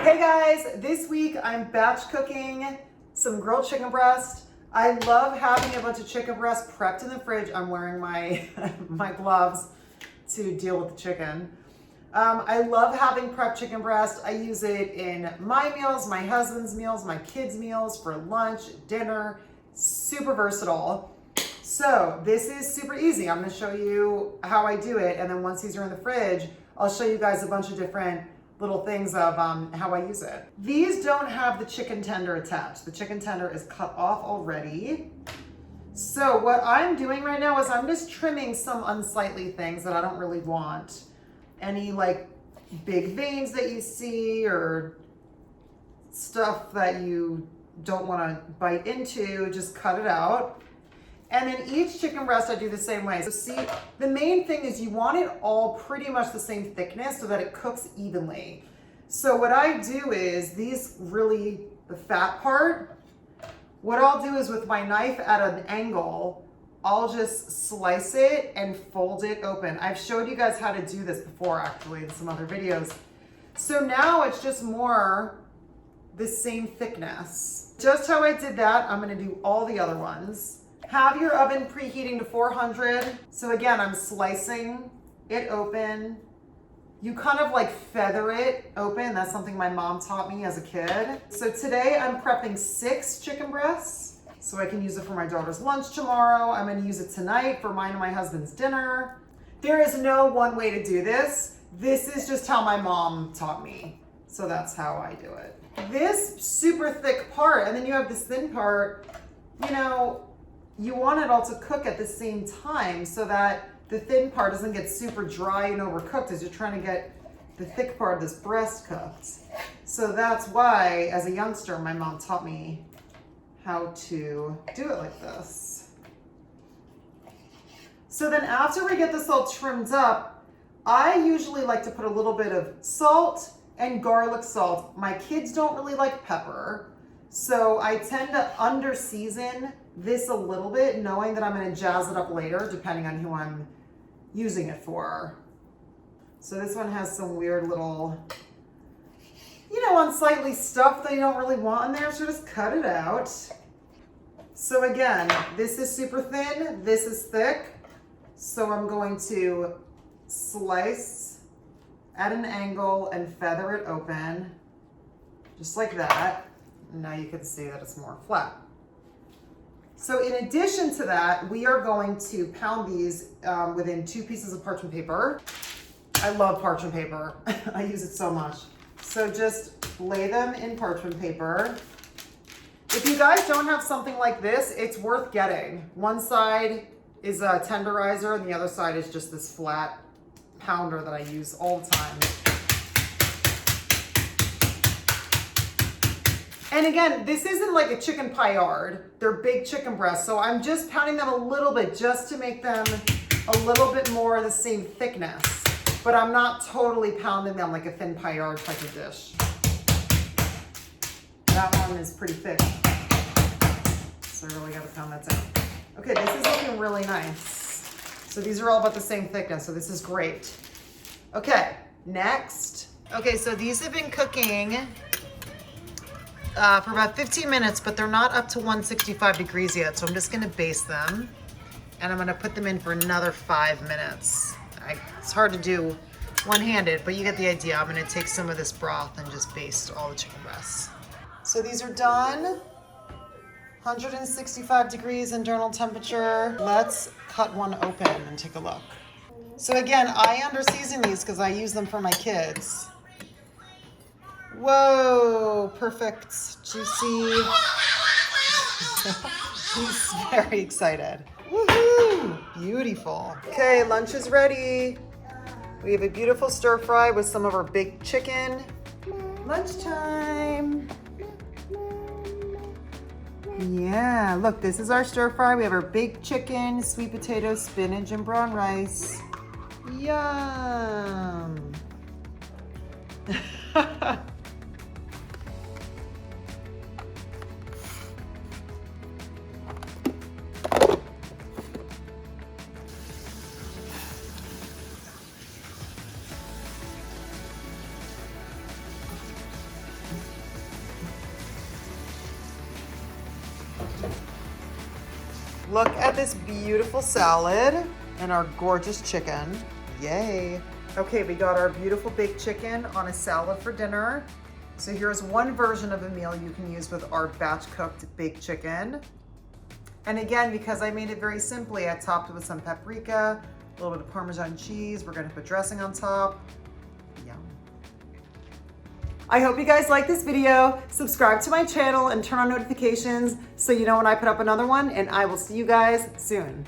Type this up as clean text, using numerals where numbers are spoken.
Hey guys, this week I'm batch cooking some grilled chicken breast. I love having a bunch of chicken breast prepped in the fridge. I'm wearing my my gloves to deal with the chicken. I love having prepped chicken breast. I use it in my meals, my husband's meals, my kids' meals, for lunch, dinner. Super versatile. So this is super easy. I'm gonna show you how I do it, and then once these are in the fridge, I'll show you guys a bunch of different little things of how I use it. These don't have the chicken tender attached. The chicken tender is cut off already. So what I'm doing right now is I'm just trimming some unsightly things that I don't really want. Any like big veins that you see or stuff that you don't want to bite into, just cut it out. And then each chicken breast I do the same way. So see, the main thing is you want it all pretty much the same thickness so that it cooks evenly. So what I do is the fat part, what I'll do is with my knife at an angle, I'll just slice it and fold it open. I've showed you guys how to do this before actually in some other videos. So now it's just more the same thickness. Just how I did that, I'm gonna do all the other ones. Have your oven preheating to 400. So again, I'm slicing it open. You kind of like feather it open. That's something my mom taught me as a kid. So today I'm prepping 6 chicken breasts so I can use it for my daughter's lunch tomorrow. I'm gonna use it tonight for mine and my husband's dinner. There is no one way to do this. This is just how my mom taught me. So that's how I do it. This super thick part, and then you have this thin part, you know, you want it all to cook at the same time so that the thin part doesn't get super dry and overcooked as you're trying to get the thick part of this breast cooked. So that's why, as a youngster, my mom taught me how to do it like this. So then after we get this all trimmed up, I usually like to put a little bit of salt and garlic salt. My kids don't really like pepper, so I tend to under-season this a little bit, knowing that I'm gonna jazz it up later, depending on who I'm using it for. So this one has some weird little, you know, unsightly stuff that you don't really want in there, so just cut it out. So again, this is super thin, this is thick, so I'm going to slice at an angle and feather it open, just like that. Now you can see that it's more flat. So in addition to that, we are going to pound these within 2 pieces of parchment paper. I love parchment paper. I use it so much. So just lay them in parchment paper. If you guys don't have something like this, it's worth getting. One side is a tenderizer and the other side is just this flat pounder that I use all the time. And again, this isn't like a chicken paillard. They're big chicken breasts, so I'm just pounding them a little bit just to make them a little bit more the same thickness. But I'm not totally pounding them like a thin paillard type of dish. That one is pretty thick, so I really gotta pound that down. Okay, this is looking really nice. So these are all about the same thickness, so this is great. Okay, next. Okay, so these have been cooking for about 15 minutes, but they're not up to 165 degrees yet, so I'm just gonna baste them, and I'm gonna put them in for another 5 minutes. It's hard to do one-handed, but you get the idea. I'm gonna take some of this broth and just baste all the chicken breasts. So these are done, 165 degrees internal temperature. Let's cut one open and take a look. So again, I under-season these because I use them for my kids. Whoa, perfect, juicy. He's very excited. Woohoo, beautiful. Okay, lunch is ready. We have a beautiful stir fry with some of our baked chicken. Lunchtime. Yeah, look, this is our stir fry. We have our baked chicken, sweet potatoes, spinach, and brown rice. Yum. Look at this beautiful salad and our gorgeous chicken. Yay. Okay, we got our beautiful baked chicken on a salad for dinner. So here's one version of a meal you can use with our batch cooked baked chicken. And again, because I made it very simply, I topped it with some paprika, a little bit of Parmesan cheese. We're gonna put dressing on top. Yum. I hope you guys like this video. Subscribe to my channel and turn on notifications so you know when I put up another one, and I will see you guys soon.